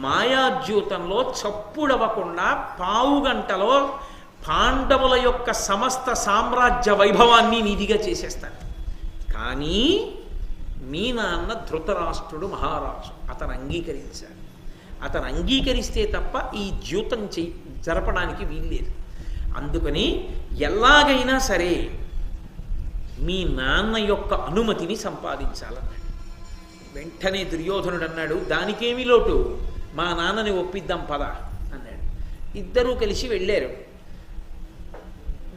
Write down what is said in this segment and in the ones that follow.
మాయాద్యూతంలో చప్పుడవ్వకుండా పావుగంటలో పాండవుల యొక్క సమస్త సామ్రాజ్య వైభవాన్ని నిధిగా చేసేస్తాడు. కానీ మీ నాన్న ధృతరాష్ట్రుడు మహారాజు, అతను అంగీకరించాడు. అతను అంగీకరిస్తే తప్ప ఈ ద్యూతం జరపడానికి వీల్లేదు. అందుకని ఎలాగైనా సరే మీ నాన్న యొక్క అనుమతిని సంపాదించాలన్నాడు. వెంటనే దుర్యోధనుడు అన్నాడు, దానికేమీ లోటు, మా నాన్నని ఒప్పిద్దాం పద అన్నాడు. ఇద్దరూ కలిసి వెళ్ళారు.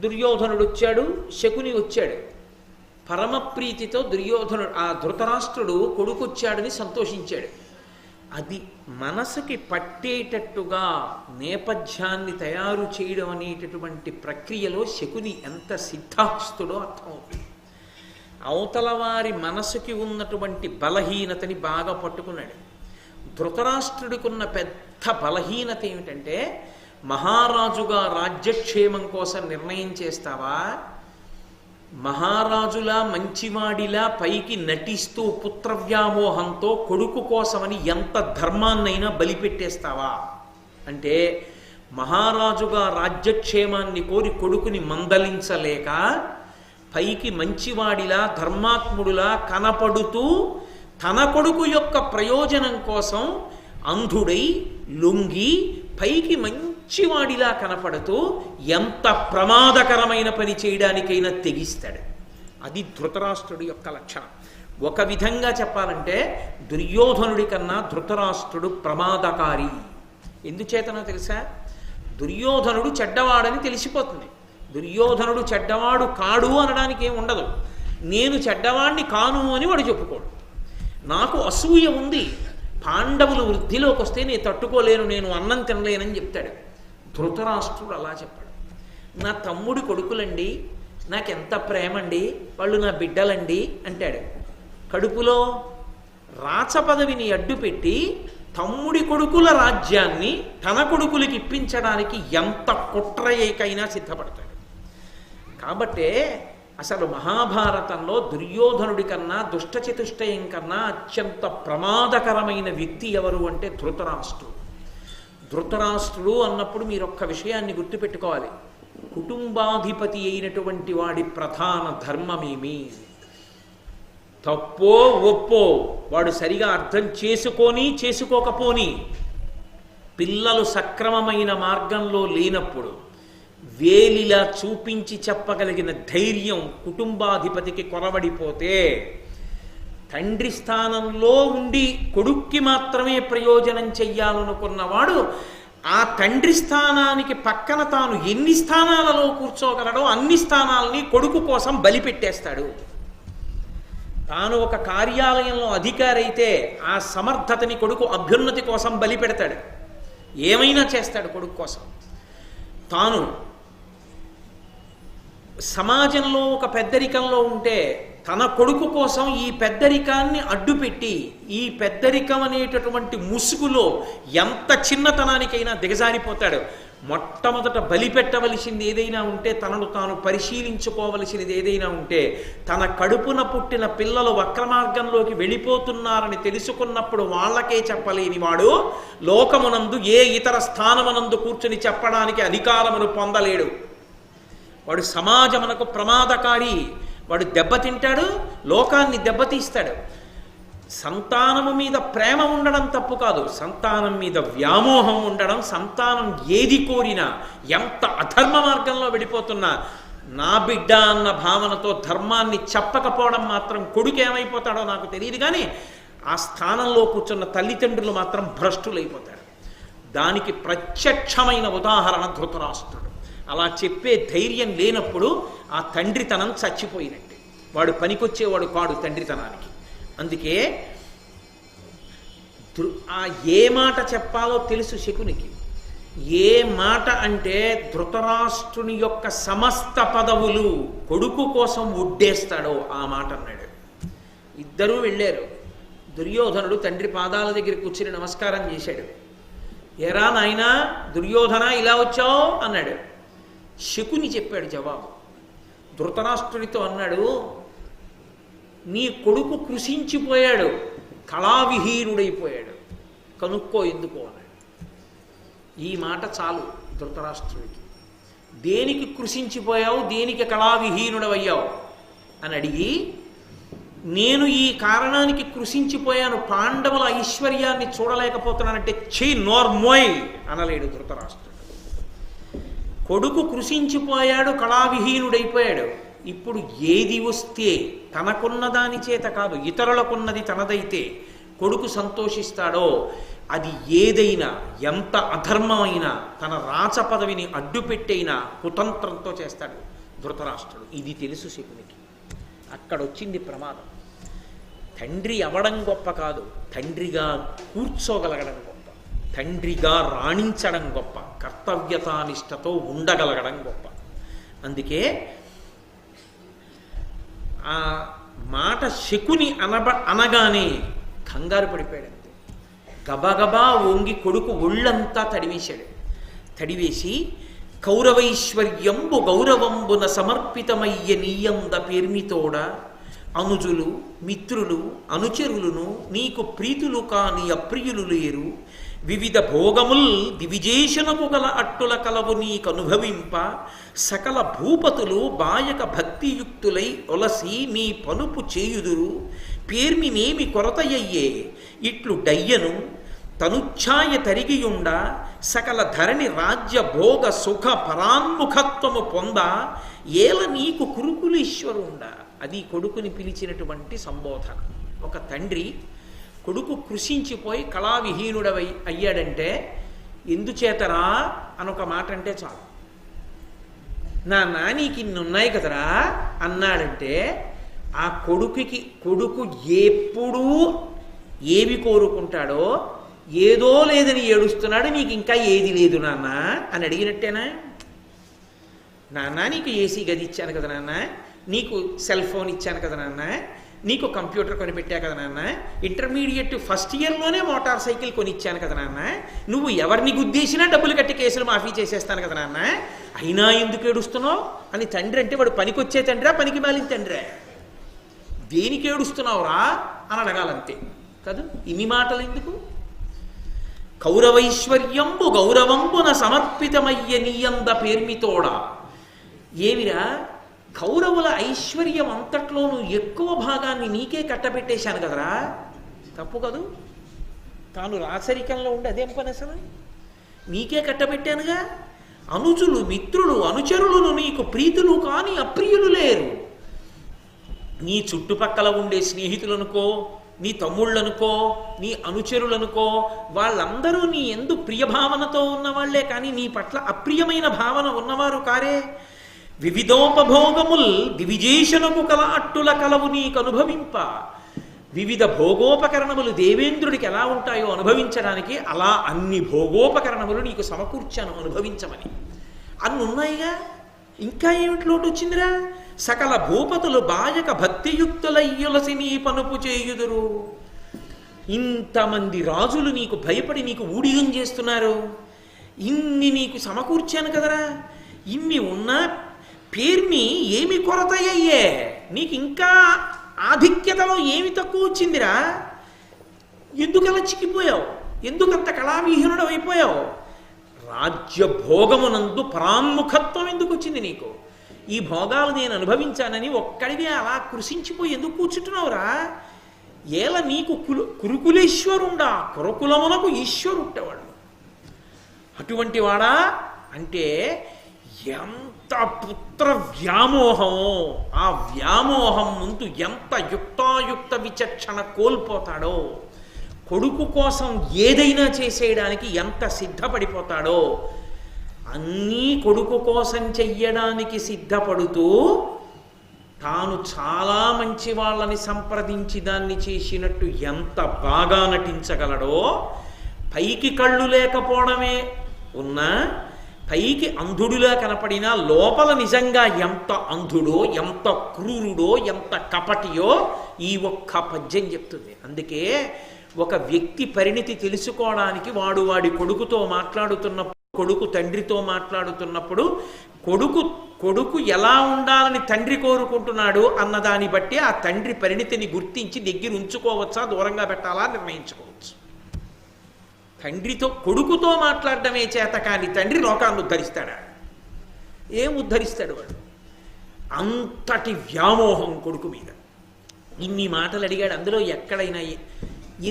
దుర్యోధనుడు వచ్చాడు, శకుని వచ్చాడు. పరమప్రీతితో దుర్యోధనుడు ఆ ధృతరాష్ట్రుడు కొడుకొచ్చాడని సంతోషించాడు. అది మనసుకి పట్టేటట్టుగా నేపథ్యాన్ని తయారు చేయడం అనేటటువంటి ప్రక్రియలో శకుని ఎంత సిద్ధాస్తుడో అర్థమవుతుంది. అవతల వారి మనసుకి ఉన్నటువంటి బలహీనతని బాగా పట్టుకున్నాడు. ధృతరాష్ట్రుడికి ఉన్న పెద్ద బలహీనత ఏమిటంటే, మహారాజుగా రాజ్యక్షేమం కోసం నిర్ణయం చేస్తావా, మహారాజులా మంచివాడిలా పైకి నటిస్తూ పుత్రవ్యామోహంతో కొడుకు కోసమని ఎంత ధర్మాన్నైనా బలిపెట్టేస్తావా అంటే, మహారాజుగా రాజ్యక్షేమాన్ని కోరి కొడుకుని మందలించలేక పైకి మంచివాడిలా ధర్మాత్ముడులా కనపడుతూ తన కొడుకు యొక్క ప్రయోజనం కోసం అంధుడై లొంగి పైకి మంచివాడిలా కనపడుతూ ఎంత ప్రమాదకరమైన పని చేయడానికైనా తెగిస్తాడు. అది ధృతరాష్ట్రుడి యొక్క లక్షణం. ఒక విధంగా చెప్పాలంటే దుర్యోధనుడి కన్నా ధృతరాష్ట్రుడు ప్రమాదకారి. ఎందుచేతనో తెలుసా? దుర్యోధనుడు చెడ్డవాడని తెలిసిపోతుంది. దుర్యోధనుడు చెడ్డవాడు కాడు అనడానికి ఏం ఉండదు. నేను చెడ్డవాడిని కాను అని వాడు చెప్పుకోడు. నాకు అసూయ ఉంది, పాండవులు వృద్ధిలోకి వస్తే నేను తట్టుకోలేను, నేను అన్నం తినలేనని చెప్తాడు. ధృతరాష్ట్రుడు అలా చెప్పాడు. నా తమ్ముడి కొడుకులండి, నాకెంత ప్రేమండి, వాళ్ళు నా బిడ్డలండి అంటాడు. కడుపులో రాచ పదవిని అడ్డుపెట్టి తమ్ముడి కొడుకుల రాజ్యాన్ని తన కొడుకులకి ఇప్పించడానికి ఎంత కుట్రయ్యకైనా సిద్ధపడతాడు. కాబట్టే అసలు మహాభారతంలో దుర్యోధనుడి కన్నా దుష్టచతుష్టయం కన్నా అత్యంత ప్రమాదకరమైన వ్యక్తి ఎవరు అంటే ధృతరాష్ట్రుడు. ధృతరాష్ట్రుడు అన్నప్పుడు మీరు ఒక్క విషయాన్ని గుర్తుపెట్టుకోవాలి. కుటుంబాధిపతి అయినటువంటి వాడి ప్రధాన ధర్మమేమి, తప్పో ఒప్పో వాడు సరిగా అర్థం చేసుకొని చేసుకోకపోని, పిల్లలు సక్రమమైన మార్గంలో లేనప్పుడు వేలిలా చూపించి చెప్పగలిగిన ధైర్యం కుటుంబాధిపతికి కొరవడిపోతే, తండ్రి స్థానంలో ఉండి కొడుక్కి మాత్రమే ప్రయోజనం చెయ్యాలనుకున్నవాడు ఆ తండ్రి స్థానానికి పక్కన తాను ఎన్ని స్థానాలలో కూర్చోగలడో అన్ని స్థానాలని కొడుకు కోసం బలిపెట్టేస్తాడు. తాను ఒక కార్యాలయంలో అధికారి అయితే ఆ సమర్థతని కొడుకు అభ్యున్నతి కోసం బలిపెడతాడు. ఏమైనా చేస్తాడు కొడుకు కోసం. తాను సమాజంలో ఒక పెద్దరికంలో ఉంటే తన కొడుకు కోసం ఈ పెద్దరికాన్ని అడ్డుపెట్టి ఈ పెద్దరికం అనేటటువంటి ముసుగులో ఎంత చిన్నతనానికైనా దిగజారిపోతాడు. మొట్టమొదట బలిపెట్టవలసింది ఏదైనా ఉంటే, తనను తాను పరిశీలించుకోవలసినది ఏదైనా ఉంటే, తన కడుపున పుట్టిన పిల్లలు వక్రమార్గంలోకి వెళ్ళిపోతున్నారని తెలుసుకున్నప్పుడు వాళ్ళకే చెప్పలేని వాడు లోకమునందు ఏ ఇతర స్థానమునందు కూర్చుని చెప్పడానికి అధికారమును పొందలేడు. వాడు సమాజమునకు ప్రమాదకారి. వాడు దెబ్బతింటాడు, లోకాన్ని దెబ్బతీస్తాడు. సంతానము మీద ప్రేమ ఉండడం తప్పు కాదు, సంతానం మీద వ్యామోహం ఉండడం, సంతానం ఏది కోరినా ఎంత అధర్మ మార్గంలో వెళ్ళిపోతున్నా నా బిడ్డ అన్న భావనతో ధర్మాన్ని చెప్పకపోవడం మాత్రం కొడుకు ఏమైపోతాడో నాకు తెలియదు, కానీ ఆ స్థానంలో కూర్చున్న తల్లిదండ్రులు మాత్రం భ్రష్టులైపోతారు. దానికి ప్రత్యక్షమైన ఉదాహరణ ధృతరాష్ట్రుడు. అలా చెప్పే ధైర్యం లేనప్పుడు ఆ తండ్రితనం చచ్చిపోయినట్టే. వాడు పనికొచ్చేవాడు కాడు తండ్రితనానికి. అందుకే ఆ ఏ మాట చెప్పాలో తెలుసు శకునికి. ఏ మాట అంటే ధృతరాష్ట్రుని యొక్క సమస్త పదవులు కొడుకు కోసం ఒడ్డేస్తాడో ఆ మాట అన్నాడు. ఇద్దరూ వెళ్ళారు. దుర్యోధనుడు తండ్రి పాదాల దగ్గర కూర్చుని నమస్కారం చేశాడు. ఎరా నాయనా దుర్యోధన ఇలా వచ్చావు అన్నాడు. శకుని చెప్పాడు జవాబు. ధృతరాష్ట్రుడితో అన్నాడు, నీ కొడుకు కృషించిపోయాడు, కళావిహీనుడైపోయాడు. కనుక్కో ఎందుకో అన్నాడు. ఈ మాట చాలు ధృతరాష్ట్రుడికి. దేనికి కృషించిపోయావు, దేనికి కళావిహీనుడవయ్యావు అని అడిగి, నేను ఈ కారణానికి కృషించిపోయాను, పాండవుల ఐశ్వర్యాన్ని చూడలేకపోతున్నానంటే చెయ్యి నోర్మోయ్ అనలేడు ధృతరాష్ట్రుడు. కొడుకు కృషించిపోయాడు, కళావిహీనుడైపోయాడు. ఇప్పుడు ఏది వస్తే తనకున్న దాని చేత కాదు, ఇతరులకున్నది తనదైతే కొడుకు సంతోషిస్తాడో అది ఏదైనా, ఎంత అధర్మమైనా, తన రాచ పదవిని అడ్డుపెట్టైనా కుతంత్రంతో చేస్తాడు ధృతరాష్ట్రుడు. ఇది తెలుసు శకునికి. అక్కడొచ్చింది ప్రమాదం. తండ్రి అవడం గొప్ప కాదు, తండ్రిగా కూర్చోగలగడం గొప్ప, తండ్రిగా రాణించడం గొప్ప, కర్తవ్యతానిష్టతో ఉండగలగడం గొప్ప. అందుకే ఆ మాట శకుని అనగానే కంగారు పడిపోయాడు. అంతే గబగబా వంగి కొడుకు ఒళ్ళంతా తడివేశాడు. తడివేసి కౌరవైశ్వర్యంబు గౌరవంబున సమర్పితమయ్య నీయంద పేర్మితోడ అనుజులు మిత్రులు అనుచరులను నీకు ప్రీతులు కాని అప్రియులు లేరు, వివిధ భోగముల్ దివిజేషణము గల అట్టుల కలవు నీకనుభవింప, సకల భూపతులు బాయక భక్తియుక్తులై ఒలసి నీ పనుపు చేయుదురు, పేర్మినేమి కొరతయ్యే ఇట్లు డయ్యను తనుఛాయ తరిగియుండ, సకల ధరణి రాజ్య భోగ సుఖ పరాన్ముఖత్వము పొంద, ఏల నీకు కురుకులీశ్వరుండ. అది కొడుకుని పిలిచినటువంటి సంబోధన. ఒక తండ్రి కొడుకు కృషించిపోయి కళావిహీనుడవై అయ్యాడంటే ఎందుచేతరా అనొక మాట అంటే చాలు. నా నానికి ఇన్నున్నాయి కదరా అన్నాడంటే ఆ కొడుకు ఎప్పుడూ ఏవి కోరుకుంటాడో, ఏదో లేదని ఏడుస్తున్నాడు, నీకు ఇంకా ఏది లేదు నాన్న అని అడిగినట్టేనా? నాన్న నీకు ఏసీ గది ఇచ్చాను కదా నాన్న, నీకు సెల్ ఫోన్ ఇచ్చాను కదా నాన్న, నీకు కంప్యూటర్ కొనిపెట్టా కదా నాన్న, ఇంటర్మీడియట్ ఫస్ట్ ఇయర్లోనే మోటార్ సైకిల్ కొనిచ్చాను కదా నాన్న, నువ్వు ఎవరిని గుద్దేసినా డబ్బులు కట్టి కేసులు మాఫీ చేసేస్తాను కదా నాన్న, అయినా ఎందుకు ఏడుస్తున్నావు అని తండ్రి అంటే వాడు పనికొచ్చే తండ్రా పనికి మాలిన తండ్రే? దేనికి ఏడుస్తున్నావురా అని అడగాలంతే కాదు. ఇన్ని మాటలు ఎందుకు? కౌరవైశ్వర్యంబు గౌరవంబున సమర్పితమయ్య నీయంద పేర్మితోడా. ఏమిరా కౌరవుల ఐశ్వర్యం అంతట్లోనూ ఎక్కువ భాగాన్ని నీకే కట్టబెట్టేశాను కదరా, తప్పు కదూ? తాను రాచరికంలో ఉండి అదేం పని అసలు? నీకే కట్టబెట్టానుగా. అనుజులు మిత్రులు అనుచరులను నీకు ప్రీతులు కాని అప్రియులు లేరు. నీ చుట్టుపక్కల ఉండే స్నేహితులనుకో, నీ తమ్ముళ్ళనుకో, నీ అనుచరులనుకో, వాళ్ళందరూ నీ ఎందు ప్రియభావనతో ఉన్నవాళ్లే కానీ నీ పట్ల అప్రియమైన భావన ఉన్నవారు కారే. వివిధోపభోగముల్ దివిజేషణము కల అట్టుల కలవు నీకు అనుభవింప. వివిధ భోగోపకరణములు దేవేంద్రుడికి ఎలా ఉంటాయో అనుభవించడానికి అలా అన్ని భోగోపకరణములు నీకు సమకూర్చాను అనుభవించమని. అన్ని ఉన్నాయిగా, ఇంకా ఏమిటి లోటు వచ్చిందిరా? సకల భూపతులు బాయక భక్తియుక్తులయ్యులసి నీ పనుపు చేయుదురు. ఇంతమంది రాజులు నీకు భయపడి నీకు ఊడిగం చేస్తున్నారు, ఇన్ని నీకు సమకూర్చాను కదరా. ఇన్ని ఉన్నా పేర్మి ఏమి కొరతయ్యే, నీకు ఇంకా ఆధిక్యతలో ఏమి తక్కువ వచ్చిందిరా? ఎందుకలా చిక్కిపోయావు? ఎందుకంత కళావిహీనుడు అయిపోయావు? రాజ్యభోగమునందు పరాన్ముఖత్వం ఎందుకు వచ్చింది నీకు? ఈ భోగాలు నేను అనుభవించానని ఒక్కడివే అలా కృషించిపోయి ఎందుకు కూర్చుంటున్నావురా? ఏల నీకు కురుకులేశ్వరుండా, కురుకులమునకు ఈశ్వరుంటేవాడు. అటువంటి వాడా అంటే ఎంత పుత్ర వ్యామోహమో, ఆ వ్యామోహం ముందు ఎంత యుక్తాయుక్త విచక్షణ కోల్పోతాడో, కొడుకు కోసం ఏదైనా చేసేయడానికి ఎంత సిద్ధపడిపోతాడో, అన్నీ కొడుకు కోసం చెయ్యడానికి సిద్ధపడుతూ తాను చాలా మంచి వాళ్ళని సంప్రదించి దాన్ని చేసినట్టు ఎంత బాగా నటించగలడో, పైకి కళ్ళు లేకపోవడమే ఉన్నా పైకి అంధుడులా కనపడినా లోపల నిజంగా ఎంత అంధుడో, ఎంత క్రూరుడో, ఎంత కపటియో ఈ ఒక్క పద్యం చెప్తుంది. అందుకే ఒక వ్యక్తి పరిణితి తెలుసుకోవడానికి వాడి కొడుకుతో మాట్లాడుతున్నప్పుడు, కొడుకు తండ్రితో మాట్లాడుతున్నప్పుడు కొడుకు ఎలా ఉండాలని తండ్రి కోరుకుంటున్నాడు అన్నదాన్ని బట్టి ఆ తండ్రి పరిణితిని గుర్తించి దగ్గర ఉంచుకోవచ్చా, దూరంగా పెట్టాలా నిర్ణయించుకోవచ్చు. కొడుకుతో మాట్లాడటమే చేత కానీ తండ్రి లోకాన్ని ఉద్ధరిస్తాడా? ఏం ఉద్ధరిస్తాడు వాడు? అంతటి వ్యామోహం కొడుకు మీద. ఇన్ని మాటలు అడిగాడు. అందులో ఎక్కడైనా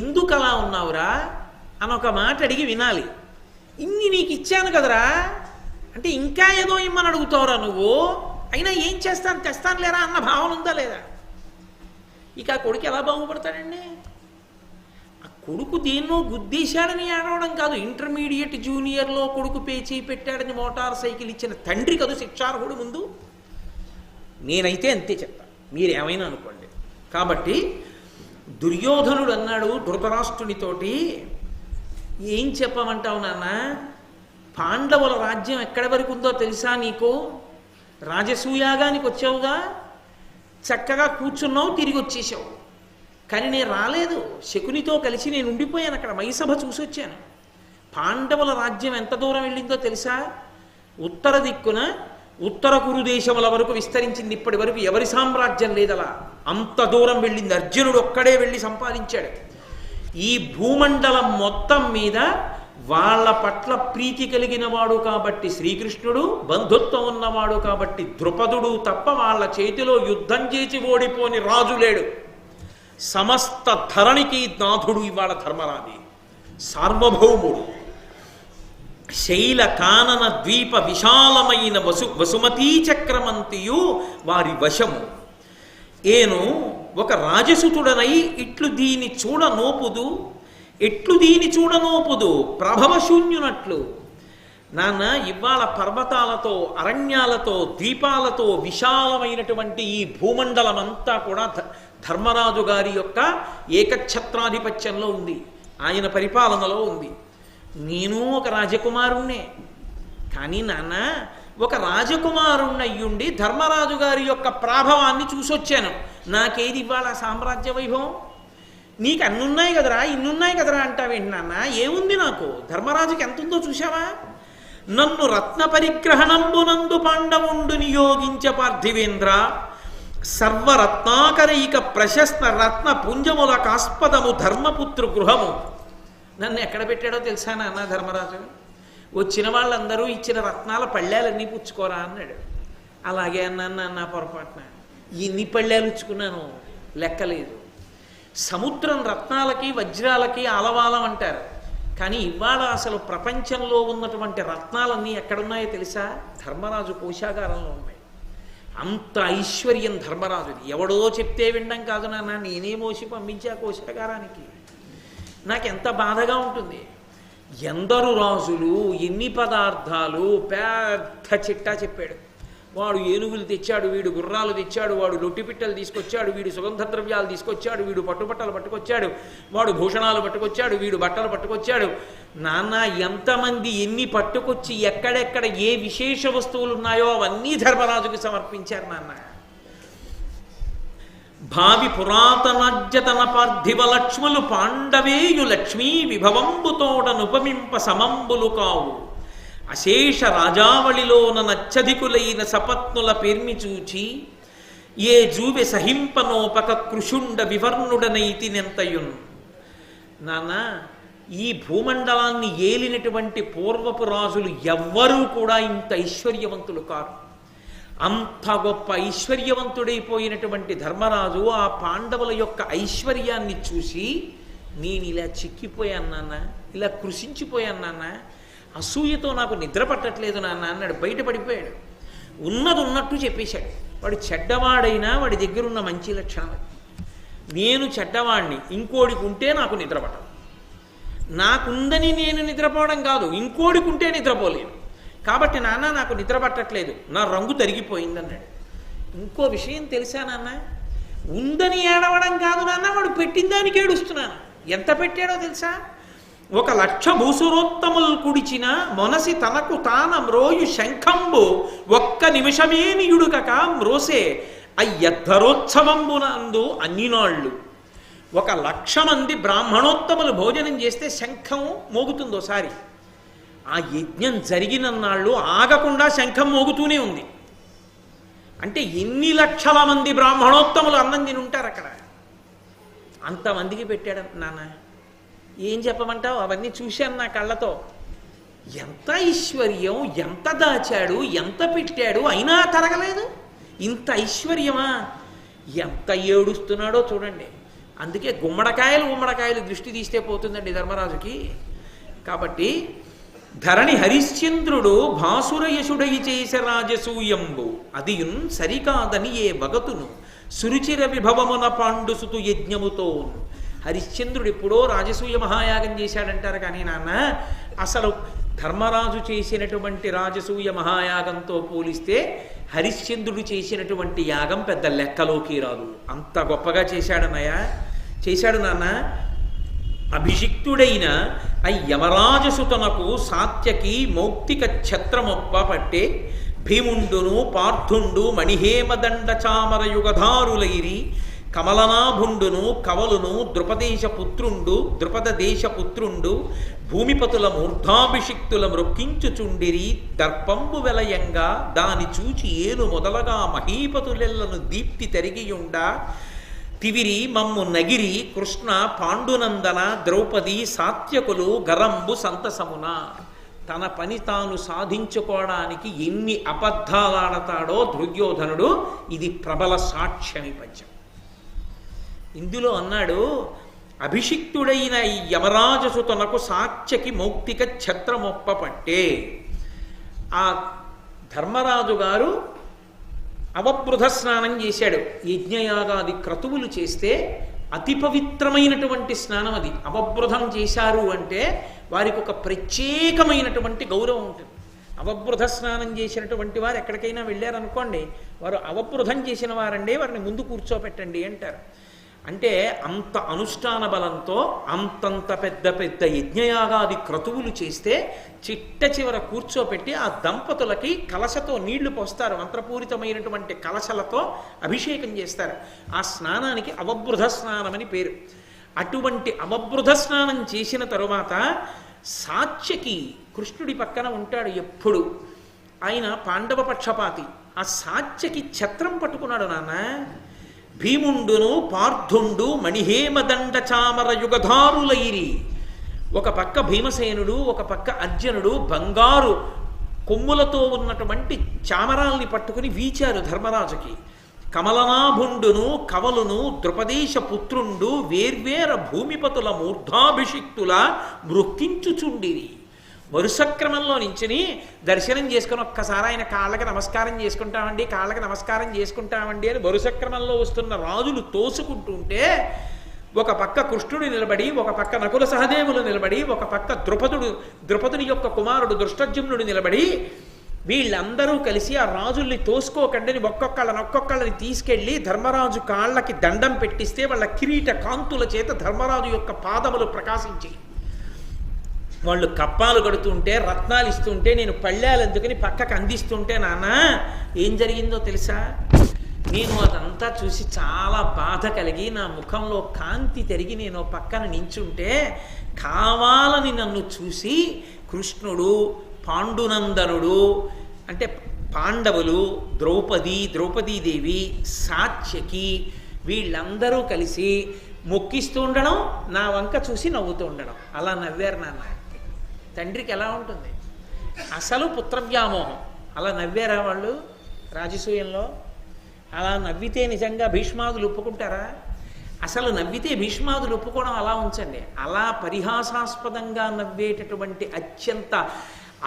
ఎందుకు అలా ఉన్నావురా అని ఒక మాట అడిగి వినాలి. ఇన్ని నీకు ఇచ్చాను కదరా అంటే ఇంకా ఏదో ఇమ్మని అడుగుతావురా నువ్వు, అయినా ఏం చేస్తాను తెస్తాను లేరా అన్న భావన ఉందా లేదా? ఇక ఆ కొడుకు ఎలా బాగుపడతాడండి? ఆ కొడుకు దేన్నో గుద్దేశాడని ఏడవడం కాదు, ఇంటర్మీడియట్ జూనియర్లో కొడుకు పేచీ పెట్టాడని మోటార్ సైకిల్ ఇచ్చిన తండ్రి కదా శిక్షార్హుడు ముందు. నేనైతే అంతే చెప్తా, మీరేమైనా అనుకోండి. కాబట్టి దుర్యోధనుడు అన్నాడు ధృతరాష్ట్రునితోటి, ఏం చెప్పమంటావు నాన్న, పాండవుల రాజ్యం ఎక్కడి వరకు ఉందో తెలుసా నీకు? రాజసూయాగానికి వచ్చావుగా, చక్కగా కూర్చున్నావు, తిరిగి వచ్చేసావు. కానీ నేను రాలేదు, శకునితో కలిసి నేను ఉండిపోయాను అక్కడ, మైసభ చూసి వచ్చాను. పాండవుల రాజ్యం ఎంత దూరం వెళ్ళిందో తెలుసా? ఉత్తర దిక్కున ఉత్తర కురు దేశముల వరకు విస్తరించింది. ఇప్పటి వరకు ఎవరి సామ్రాజ్యం లేదలా, అంత దూరం వెళ్ళింది. అర్జునుడు ఒక్కడే వెళ్ళి సంపాదించాడు. ఈ భూమండలం మొత్తం మీద వాళ్ళ పట్ల ప్రీతి కలిగిన వాడు కాబట్టి శ్రీకృష్ణుడు, బంధుత్వం ఉన్నవాడు కాబట్టి ద్రుపదుడు తప్ప వాళ్ళ చేతిలో యుద్ధం చేసి ఓడిపోని రాజు లేడు. సమస్త ధరణికి నాథుడు ఇవాళ ధర్మరాజే, సార్వభౌముడు. శైల కానన ద్వీప విశాలమైన వసుమతీ చక్రమంతియు వారి వశము. ఏను ఒక రాజసుతుడనై ఇట్లు దీని చూడనోపుదు, ఎట్లు దీని చూడనోపుదు ప్రభవశూన్యునట్లు. నాన్న, ఇవాళ పర్వతాలతో, అరణ్యాలతో, ద్వీపాలతో విశాలమైనటువంటి ఈ భూమండలం అంతా కూడా ధర్మరాజు గారి యొక్క ఏకఛత్రాధిపత్యంలో ఉంది, ఆయన పరిపాలనలో ఉంది. నేను ఒక రాజకుమారుణ్ణే. కానీ నాన్న, ఒక రాజకుమారుణ్ణయ్యుండి ధర్మరాజు గారి యొక్క ప్రాభవాన్ని చూసొచ్చాను. నాకేది ఇవ్వాల సామ్రాజ్య వైభవం? నీకు అన్నున్నాయి కదరా, ఇన్నున్నాయి కదరా అంటావేంటి నాన్న? ఏముంది నాకు? ధర్మరాజుకి ఎంత ఉందో చూసావా? నన్ను రత్న పరిగ్రహణంబునందు పాండవుండు నియోగించ పార్థివేంద్ర, సర్వరత్నాకరైక ప్రశస్త రత్న పుంజముల కాస్పదము ధర్మపుత్రు గృహము. నన్ను ఎక్కడ పెట్టాడో తెలుసా నాన్న ధర్మరాజు? వచ్చిన వాళ్ళందరూ ఇచ్చిన రత్నాల పళ్ళాలన్నీ పుచ్చుకోరా అన్నాడు. అలాగే అన్నాను నాన్న, పొరపాటున ఎన్ని పళ్ళాలు పుచ్చుకున్నాను లెక్కలేదు. సముద్రం రత్నాలకి వజ్రాలకి ఆలవాలం అంటారు, కానీ ఇవాళ అసలు ప్రపంచంలో ఉన్నటువంటి రత్నాలన్నీ ఎక్కడున్నాయో తెలుసా? ధర్మరాజు కోశాగారంలో ఉన్నాయి. అంత ఐశ్వర్యం ధర్మరాజుది. ఎవడో చెప్తే వినడం కాదు నాన్న, నేనే మోసి పంపించా కోశాగారానికి. నాకెంత బాధగా ఉంటుంది. ఎందరు రాజులు, ఎన్ని పదార్థాలు, పెద్ద చిట్టా చెప్పాడు. వాడు ఏనుగులు తెచ్చాడు, వీడు గుర్రాలు తెచ్చాడు, వాడు లొట్టిపిట్టలు తీసుకొచ్చాడు, వీడు సుగంధ ద్రవ్యాలు తీసుకొచ్చాడు, వీడు పట్టుబట్టలు పట్టుకొచ్చాడు, వాడు భూషణాలు పట్టుకొచ్చాడు, వీడు బట్టలు పట్టుకొచ్చాడు. నాన్న, ఎంతమంది ఎన్ని పట్టుకొచ్చి ఎక్కడెక్కడ ఏ విశేష వస్తువులు ఉన్నాయో అవన్నీ ధర్మరాజుకి సమర్పించారు నాన్న. భావి పురాతనాజ్యతన పార్థివ లక్ష్ములు పాండవేయు లక్ష్మీ విభవంబుతోడనుపమింప సమంబులు కావు. అశేష రాజావళిలోన నచ్చధికులైన సపత్నుల పేర్మి చూచి ఏ జూవె సహింపనోపక కృషుండ వివర్ణుడనైతి నెంతయున్. నాన్న, ఈ భూమండలాన్ని ఏలినటువంటి పూర్వపు రాజులు ఎవ్వరూ కూడా ఇంత ఐశ్వర్యవంతులు కారు. అంత గొప్ప ఐశ్వర్యవంతుడైపోయినటువంటి ధర్మరాజు ఆ పాండవుల యొక్క ఐశ్వర్యాన్ని చూసి, నేను ఇలా చిక్కిపోయాను నాన్న, ఇలా కృషించిపోయాను నాన్న, అసూయతో నాకు నిద్ర పట్టట్లేదు నాన్న అన్నాడు. బయటపడిపోయాడు. ఉన్నది ఉన్నట్టు చెప్పేశాడు. వాడు చెడ్డవాడైనా వాడి దగ్గర ఉన్న మంచి లక్షణం. నేను చెడ్డవాడిని, ఇంకోడికి ఉంటే నాకు నిద్ర పట్టదు. నాకుందని నేను నిద్రపోవడం కాదు, ఇంకోడికి ఉంటే నిద్రపోలేను. కాబట్టి నాన్న నాకు నిద్ర పట్టట్లేదు, నా రంగు తరిగిపోయిందన్నాడు. ఇంకో విషయం తెలుసా నాన్న? ఉందని ఏడవడం కాదు నాన్న, వాడు పెట్టిన దానికి ఏడుస్తున్నాను. ఎంత పెట్టాడో తెలుసా? 1,00,000 భూసురోత్తములు కుడిచిన మొనసి తనకు తాన మ్రోయు శంఖంబు ఒక్క నిమిషమేనియుడుకక మ్రోసే అయ్యద్ధరోత్సవంబునందు అన్నినాళ్ళు. 1,00,000 మంది బ్రాహ్మణోత్తములు భోజనం చేస్తే శంఖం మోగుతుందోసారి. ఆ యజ్ఞం జరిగిన నాళ్ళు ఆగకుండా శంఖం మోగుతూనే ఉంది. అంటే ఎన్ని లక్షల మంది బ్రాహ్మణోత్తములు అన్నం తిని ఉంటారు అక్కడ. అంతమందికి పెట్టాడు నాన్న. ఏం చెప్పమంటావు? అవన్నీ చూశాను నా కళ్ళతో. ఎంత ఐశ్వర్యం, ఎంత దాచాడు, ఎంత పెట్టాడు, అయినా తరగలేదు. ఇంత ఐశ్వర్యమా? ఎంత ఏడుస్తున్నాడో చూడండి. అందుకే గుమ్మడికాయలు దృష్టి తీస్తే పోతుందండి ధర్మరాజుకి. కాబట్టి ధరణి హరిశ్చంద్రుడు భాసురయశుడై చేసే రాజసూయంబు అదియున్ సరికాదని ఏ భగతును సురుచిర విభవమున పాండుసుతు యజ్ఞముతో. హరిశ్చంద్రుడు ఎప్పుడో రాజసూయ మహాయాగం చేశాడంటారు కానీ నాన్న, అసలు ధర్మరాజు చేసినటువంటి రాజసూయ మహాయాగంతో పోలిస్తే హరిశ్చంద్రుడు చేసినటువంటి యాగం పెద్ద లెక్కలోకి రాదు. అంత గొప్పగా చేశాడు నాన్న. అభిషిక్తుడైన యమరాజసుతనకు సాత్యకి మౌక్తిక ఛత్రమొప్ప పట్టే భీముండును పార్థుండు మణిహేమదండ చామర యుగధారులైరి కమలనాభుండును కవలును ద్రుపద దేశపుత్రుండు భూమిపతుల మూర్ధాభిషిక్తుల మృక్కించుచుండిరి దర్పంబు వెలయంగా దాని చూచి ఏను మొదలగా మహీపతులెల్లను దీప్తి తరిగియుండా తివిరి మమ్ము నగిరి కృష్ణ పాండునందన ద్రౌపది సాత్యకులు గరంబు సంతసమున. తన పని తాను సాధించుకోవడానికి ఎన్ని అబద్ధాలాడతాడో దుర్యోధనుడు, ఇది ప్రబల సాక్ష్యమి పద్యం. ఇందులో అన్నాడు, అభిషిక్తుడైన ఈ యమరాజసుతనకు సాత్యకి మౌక్తిక ఛత్రమొప్ప పట్టే. ఆ ధర్మరాజు గారు అవబృధ స్నానం చేశాడు. యజ్ఞయాగాది క్రతువులు చేస్తే అతి పవిత్రమైనటువంటి స్నానం అది. అవబృధం చేశారు అంటే వారికి ఒక ప్రత్యేకమైనటువంటి గౌరవం ఉంటుంది. అవబృధ స్నానం చేసినటువంటి వారు ఎక్కడికైనా వెళ్ళారనుకోండి, వారు అవబృధం చేసిన వారండి, వారిని ముందు కూర్చోపెట్టండి అంటారు. అంటే అంత అనుష్ఠాన బలంతో అంతంత పెద్ద పెద్ద యజ్ఞయాగాది క్రతువులు చేస్తే చిట్ట చివర కూర్చోపెట్టి ఆ దంపతులకి కలశతో నీళ్లు పోస్తారు. మంత్రపూరితమైనటువంటి కలశలతో అభిషేకం చేస్తారు. ఆ స్నానానికి అవబృధ స్నానం అని పేరు. అటువంటి అవబృధ స్నానం చేసిన తరువాత సాత్యకి కృష్ణుడి పక్కన ఉంటాడు ఎప్పుడు. ఆయన పాండవ పక్షపాతి. ఆ సాత్యకి ఛత్రం పట్టుకున్నాడు నాన్న. భీముండును పార్థుండు మణిహేమదండ చామర యుగధారులైరి. ఒక పక్క భీమసేనుడు, ఒక పక్క అర్జునుడు బంగారు కొమ్ములతో ఉన్నటువంటి చామరాల్ని పట్టుకుని వీచారు ధర్మరాజుకి. కమలనాభుండును కవలును ద్రుపదేశ పుత్రుండు వేర్వేర భూమిపతుల మూర్ధాభిషిక్తుల మృక్కించుచుండిరి. వరుస క్రమంలో నించుని దర్శనం చేసుకుని ఒక్కసారి ఆయన కాళ్ళకి నమస్కారం చేసుకుంటామండి అని వరుస క్రమంలో వస్తున్న రాజులు తోసుకుంటుంటే, ఒక పక్క కృష్ణుడు నిలబడి, ఒక పక్క నకుల సహదేవులు నిలబడి, ఒక పక్క ద్రుపదుని యొక్క కుమారుడు దృష్టజుమ్నుడు నిలబడి, వీళ్ళందరూ కలిసి ఆ రాజుల్ని తోసుకోకండి ఒక్కొక్కళ్ళని తీసుకెళ్లి ధర్మరాజు కాళ్ళకి దండం పెట్టిస్తే వాళ్ళ కిరీట కాంతుల చేత ధర్మరాజు యొక్క పాదములు ప్రకాశించి, వాళ్ళు కప్పాలు కడుతుంటే రత్నాలు ఇస్తుంటే నేను పళ్ళాలు ఎందుకని పక్కకు అందిస్తుంటే నాన్న ఏం జరిగిందో తెలుసా? నేను అదంతా చూసి చాలా బాధ కలిగి నా ముఖంలో కాంతి తిరిగి నేను పక్కన నించుంటే, కావాలని నన్ను చూసి కృష్ణుడు, పాండునందనుడు అంటే పాండవులు, ద్రౌపదీదేవి, సాత్యకి వీళ్ళందరూ కలిసి మొక్కిస్తూ ఉండడం, నా వంక చూసి నవ్వుతూ ఉండడం. అలా నవ్వారు నాన్న. తండ్రికి ఎలా ఉంటుంది? అసలు పుత్రవ్యామోహం. అలా నవ్వారా వాళ్ళు రాజసూయంలో? అలా నవ్వితే నిజంగా భీష్మాదులు ఒప్పుకుంటారా? అసలు నవ్వితే భీష్మాదులు ఒప్పుకోవడం అలా ఉంచండి. అలా పరిహాసాస్పదంగా నవ్వేటటువంటి అత్యంత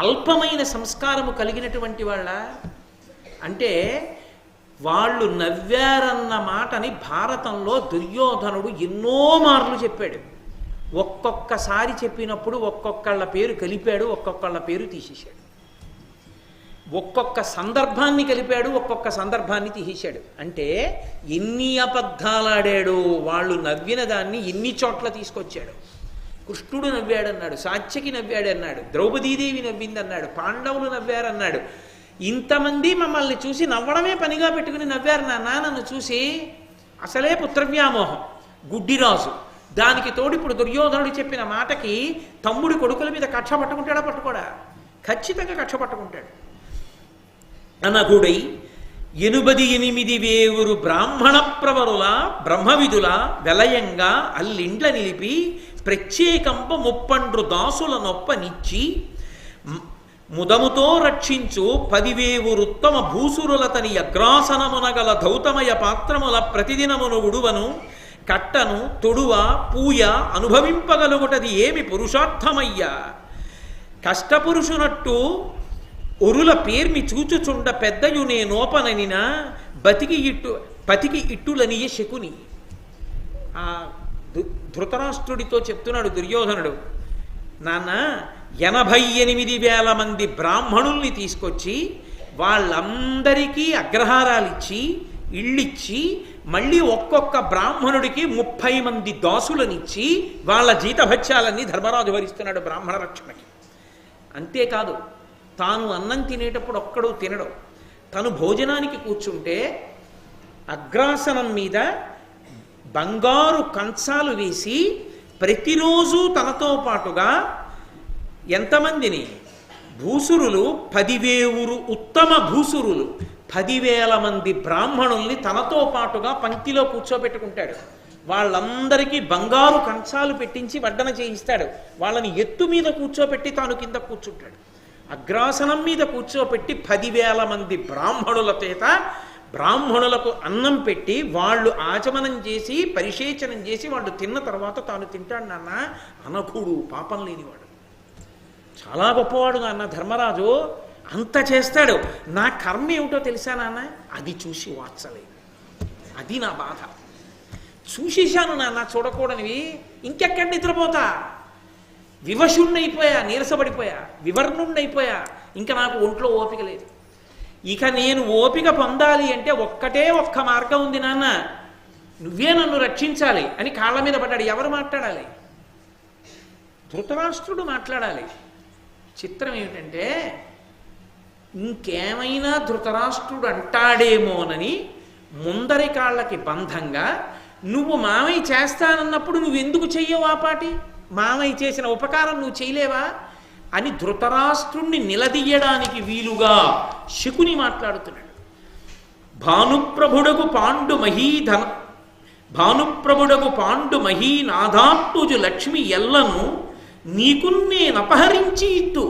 అల్పమైన సంస్కారము కలిగినటువంటి వాళ్ళ అంటే వాళ్ళు నవ్వారన్న మాటని భారతంలో దుర్యోధనుడు ఎన్నో మార్లు చెప్పాడు. ఒక్కొక్కసారి చెప్పినప్పుడు ఒక్కొక్కళ్ళ పేరు కలిపాడు, ఒక్కొక్కళ్ళ పేరు తీసేశాడు. ఒక్కొక్క సందర్భాన్ని కలిపాడు, ఒక్కొక్క సందర్భాన్ని తీసేశాడు. అంటే ఎన్ని అబద్ధాలాడాడు, వాళ్ళు నవ్విన దాన్ని ఎన్ని చోట్ల తీసుకొచ్చాడు. కృష్ణుడు నవ్వాడన్నాడు, సాత్యకి నవ్వాడన్నాడు, ద్రౌపదీదేవి నవ్విందన్నాడు, పాండవులు నవ్వారన్నాడు. ఇంతమంది మమ్మల్ని చూసి నవ్వడమే పనిగా పెట్టుకుని నవ్వారు నాన్న. నన్ను చూసి అసలే పుత్రవ్యామోహం, గుడ్డిరాజు. దానికి తోడు ఇప్పుడు దుర్యోధనుడు చెప్పిన మాటకి తమ్ముడి కొడుకుల మీద కక్ష పట్టుకుంటాడా? పట్టుకోడా? ఖచ్చితంగా కక్ష పట్టుకుంటాడు. అనగుడై 88,000 బ్రాహ్మణ ప్రవరుల బ్రహ్మవిధుల వెలయంగా అల్లిండ్ల నిలిపి ప్రత్యేకంప ముప్పండ్రు దాసుల నొప్పనిచ్చి ముదముతో రక్షించు 10,000 ఉత్తమ భూసురులతని అగ్రాసనమునగల ధౌతమయ పాత్రముల ప్రతిదినమును ఉడువను కట్టను తొడువ పూయ అనుభవింపగలుగుటది ఏమి పురుషార్థమయ్యా కష్టపురుషునట్టు ఒరుల పేర్మి చూచుచుండ పెద్దయు నేనోపననిన పతికి ఇట్టులనియ శకుని. ఆ ధృతరాష్ట్రుడితో చెప్తున్నాడు దుర్యోధనుడు, నాన్న 88,000 మంది బ్రాహ్మణుల్ని తీసుకొచ్చి వాళ్ళందరికీ అగ్రహారాలిచ్చి ఇళ్ళిచ్చి మళ్ళీ ఒక్కొక్క బ్రాహ్మణుడికి 30 మంది దాసులనిచ్చి వాళ్ళ జీతభత్యాలన్నీ ధర్మరాజు భరిస్తున్నాడు బ్రాహ్మణ రక్షణకి. అంతేకాదు, తాను అన్నం తినేటప్పుడు ఒక్కడు తినడు. తను భోజనానికి కూర్చుంటే అగ్రాసనం మీద బంగారు కంచాలు వేసి ప్రతిరోజు తనతో పాటుగా ఎంతమందిని భూసురులు 10,000 ఉత్తమ భూసురులు 10,000 మంది బ్రాహ్మణుల్ని తనతో పాటుగా పంక్తిలో కూర్చోబెట్టుకుంటాడు. వాళ్ళందరికీ బంగారు కంచాలు పెట్టించి వడ్డన చేయిస్తాడు. వాళ్ళని ఎత్తు మీద కూర్చోబెట్టి తాను కింద కూర్చుంటాడు. అగ్రాసనం మీద కూర్చోబెట్టి 10,000 మంది బ్రాహ్మణుల చేత బ్రాహ్మణులకు అన్నం పెట్టి వాళ్ళు ఆచమనం చేసి పరిశేచనం చేసి వాళ్ళు తిన్న తర్వాత తాను తింటాడు. నాన్న అనకుడు, పాపం లేనివాడు, చాలా గొప్పవాడు నాన్న ధర్మరాజు, అంత చేస్తాడు. నా కర్మ ఏమిటో తెలుసా నాన్న, అది చూసి వాత్సలేదు. అది నా బాధ. చూసేశాను నాన్న చూడకూడనివి, ఇంకెక్కడ నిద్రపోతా, వివశుణ్ణైపోయా, నీరసపడిపోయా, వివర్ణుణ్ణైపోయా, ఇంకా నాకు ఒంట్లో ఓపిక లేదు. ఇక నేను ఓపిక పొందాలి అంటే ఒక్క మార్గం ఉంది నాన్న, నువ్వే నన్ను రక్షించాలి అని కాళ్ళ మీద పడ్డాడు. ఎవరు మాట్లాడాలి? ధృతరాష్ట్రుడు మాట్లాడాలి. చిత్రం ఏమిటంటే, ఇంకేమైనా ధృతరాష్ట్రుడు అంటాడేమోనని ముందరి కాళ్ళకి బంధంగా నువ్వు మామయ్య చేస్తానన్నప్పుడు నువ్వెందుకు చెయ్యవు ఆ పాటి? మామయ్య చేసిన ఉపకారం నువ్వు చేయలేవా అని ధృతరాష్ట్రుణ్ణి నిలదీయడానికి వీలుగా శకుని మాట్లాడుతున్నాడు. భానుప్రభుడకు పాండు మహీనాథాత్తుజు లక్ష్మి ఎల్లను నీకున్నేనపహరించి ఇత్తు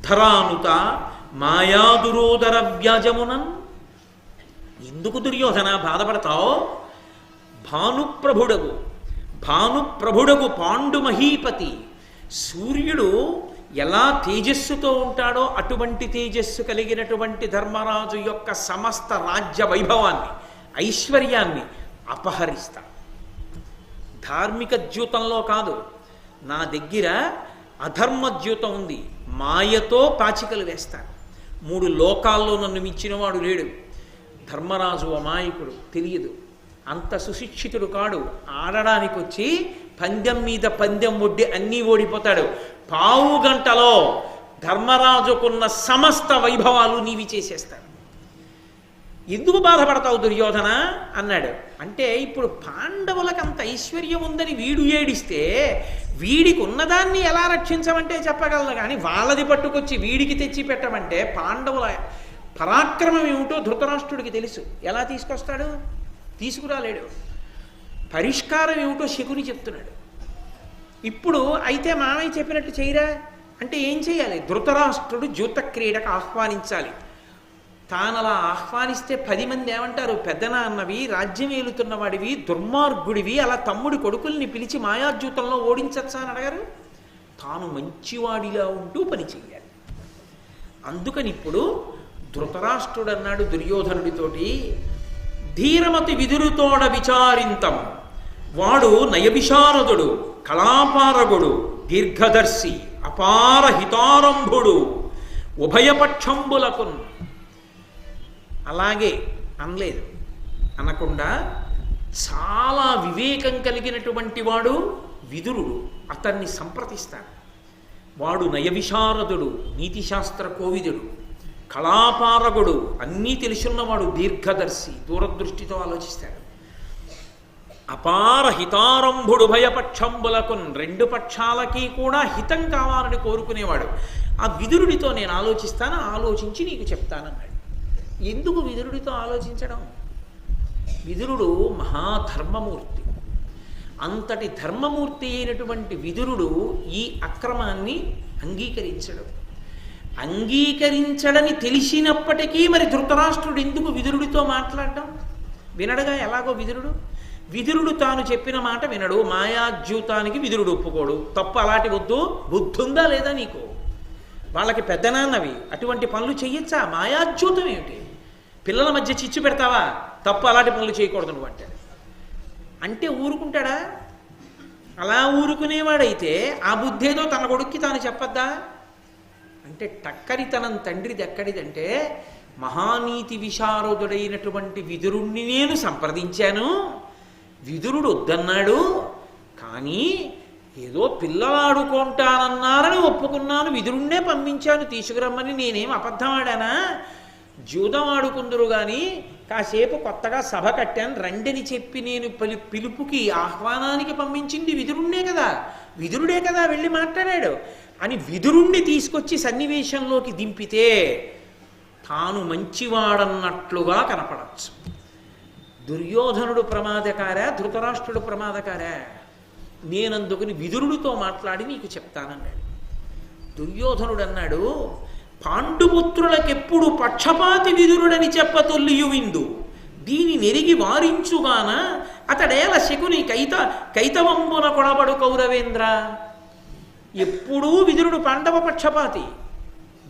ధరానుత మాయాదురోదర వ్యాజమునన్. ఎందుకు దుర్యోధన బాధపడతావు? భానుప్రభుడకు పాండు మహీపతి, సూర్యుడు ఎలా తేజస్సుతో ఉంటాడో అటువంటి తేజస్సు కలిగినటువంటి ధర్మరాజు యొక్క సమస్త రాజ్య వైభవాన్ని, ఐశ్వర్యాన్ని అపహరిస్తా. ధార్మిక ద్యూతంలో కాదు, నా దగ్గర అధర్మ ద్యూతం ఉంది, మాయతో పాచికలు వేస్తాను. 3 లోకాల్లో నన్ను మించినవాడు లేడు. ధర్మరాజు అమాయకుడు, తెలియదు, అంత సుశిక్షితుడు కాడు. ఆడడానికి వచ్చి పందెం మీద పందెం ఒడ్డి అన్నీ ఓడిపోతాడు. 15 గంటలో ధర్మరాజుకున్న సమస్త వైభవాలు నీవి చేసేస్తాడు. ఎందుకు బాధపడతావు దుర్యోధన అన్నాడు. అంటే ఇప్పుడు పాండవులకు అంత ఐశ్వర్యం ఉందని వీడు ఏడిస్తే వీడికి ఉన్నదాన్ని ఎలా రక్షించమంటే చెప్పగలను, కానీ వాళ్ళది పట్టుకొచ్చి వీడికి తెచ్చి పెట్టమంటే పాండవుల పరాక్రమం ఏమిటో ధృతరాష్ట్రుడికి తెలుసు. ఎలా తీసుకొస్తాడు? తీసుకురాలేడు. పరిష్కారం ఏమిటో శకుని చెప్తున్నాడు. ఇప్పుడు అయితే మామయ్య చెప్పినట్టు చేయరా అంటే ఏం చేయాలి? ధృతరాష్ట్రుడు జ్యూత క్రీడకు ఆహ్వానించాలి. తానలా ఆహ్వానిస్తే 10 మంది ఏమంటారు? పెద్దనాన్నవి, రాజ్యం ఏలుతున్నవాడివి, దుర్మార్గుడివి, అలా తమ్ముడి కొడుకుల్ని పిలిచి మాయాద్యూతంలో ఓడించచ్చా అని అడగారు. తాను మంచివాడిలా ఉంటూ పని చెయ్యాలి. అందుకని ఇప్పుడు ధృతరాష్ట్రుడు అన్నాడు దుర్యోధనుడితోటి, ధీరమతి విదురుతోడ విచారింతం, వాడు నయవిశారదుడు, కళాపారగుడు, దీర్ఘదర్శి, అపార హితారంభుడు, ఉభయపక్షంబులకున్. అలాగే అనలేదు, అనకుండా చాలా వివేకం కలిగినటువంటి వాడు విదురుడు, అతన్ని సంప్రదిస్తాడు. వాడు నయవిశారదుడు, నీతిశాస్త్ర కోవిదుడు, కళాపారగుడు, అన్నీ తెలుసున్నవాడు, దీర్ఘదర్శి, దూరదృష్టితో ఆలోచిస్తాడు. అపార హితారంభుడు, భయపక్షంబులకున్, 2 పక్షాలకి కూడా హితం కావాలని కోరుకునేవాడు. ఆ విదురుడితో నేను ఆలోచిస్తాను, ఆలోచించి నీకు చెప్తానన్నాడు. ఎందుకు విదురుడితో ఆలోచించడం? విదురుడు మహాధర్మమూర్తి. అంతటి ధర్మమూర్తి అయినటువంటి విదురుడు ఈ అక్రమాన్ని అంగీకరించడు. అంగీకరించడని తెలిసినప్పటికీ మరి ధృతరాష్ట్రుడు ఎందుకు విదురుడితో మాట్లాడడం? వినడుగా ఎలాగో విదురుడు తాను చెప్పిన మాట వినడు. మాయాద్యూతానికి విదురుడు ఒప్పుకోడు. తప్పు అలాంటి వద్దు, బుద్ధి ఉందా లేదా నీకు? వాళ్ళకి పెద్దనాన్నవి అటువంటి పనులు చెయ్యొచ్చా? మాయాద్యూతం ఏమిటి? పిల్లల మధ్య చిచ్చు పెడతావా? తప్పు, అలాంటి పనులు చేయకూడదు నువ్వు అంటే ఊరుకుంటాడా? అలా ఊరుకునేవాడైతే ఆ బుద్ధి ఏదో తన కొడుక్కి తాను చెప్పద్దా? అంటే టక్కరితనం తండ్రిది ఎక్కడిదంటే, మహానీతి విశారదుడైనటువంటి విదురుణ్ణి నేను సంప్రదించాను, విదురుడు వద్దన్నాడు, కానీ ఏదో పిల్లలు ఆడుకుంటానన్నారని ఒప్పుకున్నాను, విదురుణ్ణే పంపించాను తీసుకురమ్మని. నేనేం అబద్ధం ఆడానా? జూదం ఆడుకుందరు కానీ కాసేపు కొత్తగా సభ కట్టాను రండిని చెప్పి నేను పిలుపుకి ఆహ్వానానికి పంపించింది విదురుణ్ణే కదా, విదురుడే కదా వెళ్ళి మాట్లాడాడు అని విదురుణ్ణి తీసుకొచ్చి సన్నివేశంలోకి దింపితే తాను మంచివాడన్నట్లుగా కనపడచ్చు. దుర్యోధనుడు ప్రమాదకారా, ధృతరాష్ట్రుడు ప్రమాదకారా? నేనందుకుని విదురుడితో మాట్లాడి నీకు చెప్తానన్నాడు. దుర్యోధనుడు అన్నాడు, పాండుపుత్రులకెప్పుడు పక్షపాతి విదురుడని చెప్పతొల్లియు విందు, దీని నెరిగి వారించుగాన అతడేల శకుని కైతవంబున కొడబడు కౌరవేంద్ర. ఎప్పుడూ విదురుడు పాండవ పక్షపాతి,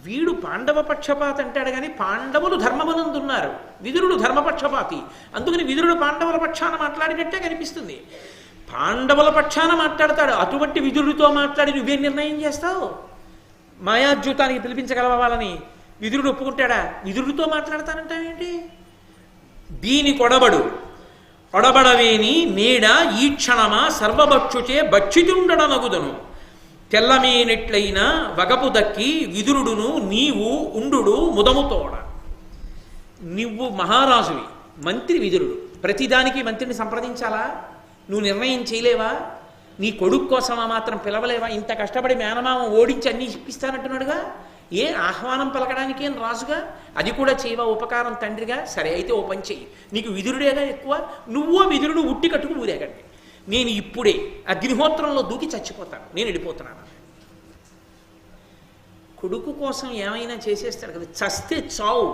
వీడు పాండవ పక్షపాతి అంటాడు కానీ పాండవులు ధర్మమునందున్నారు, విదురుడు ధర్మపక్షపాతి. అందుకని విదురుడు పాండవుల పక్షాన మాట్లాడినట్టే కనిపిస్తుంది. పాండవుల పక్షాన మాట్లాడతాడు. అటువంటి విదురుడితో మాట్లాడి నువ్వేం నిర్ణయం చేస్తావు? మాయాద్యూతానికి పిలిపించగలవా వాళ్ళని? విదురుడు ఒప్పుకుంటాడా? విదురుడితో మాట్లాడతానంటావేంటి? దీని ఒడబడవేని నీడ ఈ క్షణమా సర్వభక్షుచే భక్షితుండనగుదను, తెల్లమేనెట్లయినా వగపు దక్కి విదురుడును నీవు ఉండు ముదముతోడ. నువ్వు మహారాజువి, మంత్రి విదురుడు, ప్రతిదానికి మంత్రిని సంప్రదించాలా? నువ్వు నిర్ణయం చేయలేవా? నీ కొడుకు కోసమా మాత్రం పిలవలేవా? ఇంత కష్టపడి మేనమామ ఓడించి అన్నీ ఇప్పిస్తానంటున్నాడుగా, ఏ ఆహ్వానం పలకడానికి ఏం రాజుగా? అది కూడా చేయవా ఉపకారం తండ్రిగా? సరే అయితే ఓ పని చెయ్యి, నీకు విదురుడేగా ఎక్కువ, నువ్వో విదురుడు ఉట్టి కట్టుకు ఊరేగండి, నేను ఇప్పుడే అగ్నిహోత్రంలో దూకి చచ్చిపోతాను, నేను వెళ్ళిపోతున్నాను. కొడుకు కోసం ఏమైనా చేసేస్తాడు కదా, చస్తే చావు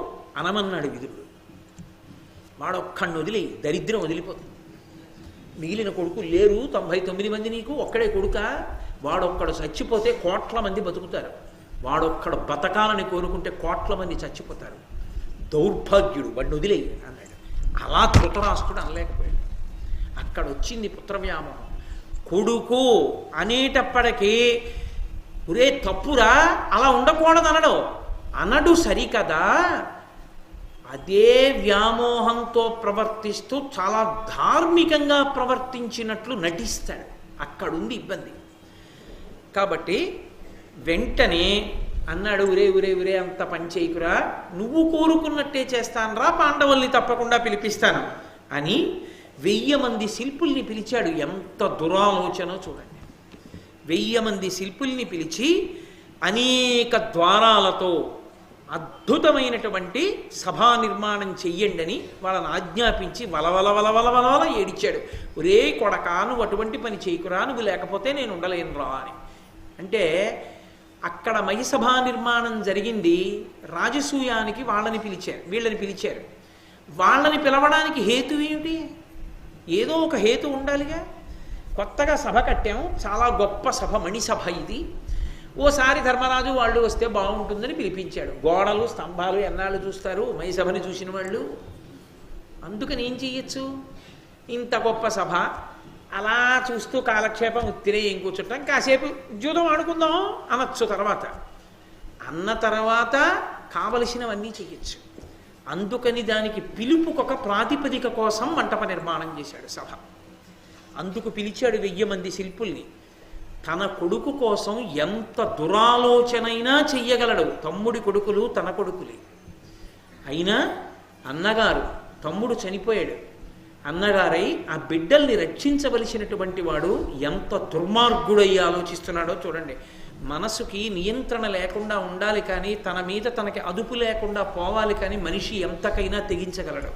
అనమన్నాడు విదురుడు. వాడొక్కడిని వదిలి దరిద్రం వదిలిపోతుంది. మిగిలిన కొడుకు లేరు 99 మంది, నీకు ఒక్కడే కొడుక. వాడొక్కడు చచ్చిపోతే కోట్ల మంది బతుకుతారు, వాడొక్కడు బతకాలని కోరుకుంటే కోట్ల మంది చచ్చిపోతారు. దౌర్భాగ్యుడు, వాడిని వదిలేయి అన్నాడు. అలా ధృతరాష్ట్రుడు అనలేకపోయాడు. అక్కడ వచ్చింది పుత్రవ్యామోహం. కొడుకు అనేటప్పటికీ ఒరే తప్పురా, అలా ఉండకూడదు అనడు సరికదా, అదే వ్యామోహంతో ప్రవర్తిస్తూ చాలా ధార్మికంగా ప్రవర్తించినట్లు నటిస్తాడు. అక్కడుంది ఇబ్బంది. కాబట్టి వెంటనే అన్నాడు, ఉరే అంత పని చేయకురా, నువ్వు కోరుకున్నట్టే చేస్తానురా, పాండవుల్ని తప్పకుండా పిలిపిస్తాను అని 1000 మంది శిల్పుల్ని పిలిచాడు. ఎంత దురాలోచనో చూడండి. 1000 మంది శిల్పుల్ని పిలిచి అనేక ద్వారాలతో అద్భుతమైనటువంటి సభా నిర్మాణం చెయ్యండి అని వాళ్ళని ఆజ్ఞాపించి వలవల ఏడిచాడు. ఒరే కొడక, నువ్వు అటువంటి పని చేయకురా, నువ్వు లేకపోతే నేను ఉండలేనురా అని. అంటే అక్కడ మహిసభా నిర్మాణం జరిగింది. రాజసూయానికి వీళ్ళని పిలిచారు. వాళ్ళని పిలవడానికి హేతు ఏమిటి? ఏదో ఒక హేతు ఉండాలిగా. కొత్తగా సభ కట్టాము, చాలా గొప్ప సభ, మణిసభ ఇది. ఓసారి ధర్మరాజు వాళ్ళు వస్తే బాగుంటుందని పిలిపించాడు. గోడలు స్తంభాలు ఎన్నాళ్ళు చూస్తారు మహిసభని చూసిన వాళ్ళు? అందుకని ఏం చెయ్యొచ్చు? ఇంత గొప్ప సభ అలా చూస్తూ కాలక్షేపం ఉత్తిరే ఏం కూర్చుంటాం, కాసేపు జూదం ఆడుకుందాం అనొచ్చు. అన్న తర్వాత కావలసినవన్నీ చెయ్యొచ్చు. అందుకని దానికి పిలుపుకొక ప్రాతిపదిక కోసం మంటప నిర్మాణం చేశాడు సభ. అందుకు పిలిచాడు 1000 మంది శిల్పుల్ని. తన కొడుకు కోసం ఎంత దురాలోచనైనా చెయ్యగలడు. తమ్ముడి కొడుకులు తన కొడుకులే అయినా అన్నగారు, తమ్ముడు చనిపోయాడు, అన్నగారై ఆ బిడ్డల్ని రక్షించవలసినటువంటి వాడు ఎంత దుర్మార్గుడై ఆలోచిస్తున్నాడో చూడండి. మనసుకి నియంత్రణ లేకుండా ఉండాలి కానీ తన మీద తనకి అదుపు లేకుండా పోవాలి కానీ మనిషి ఎంతకైనా తెగించగలడు.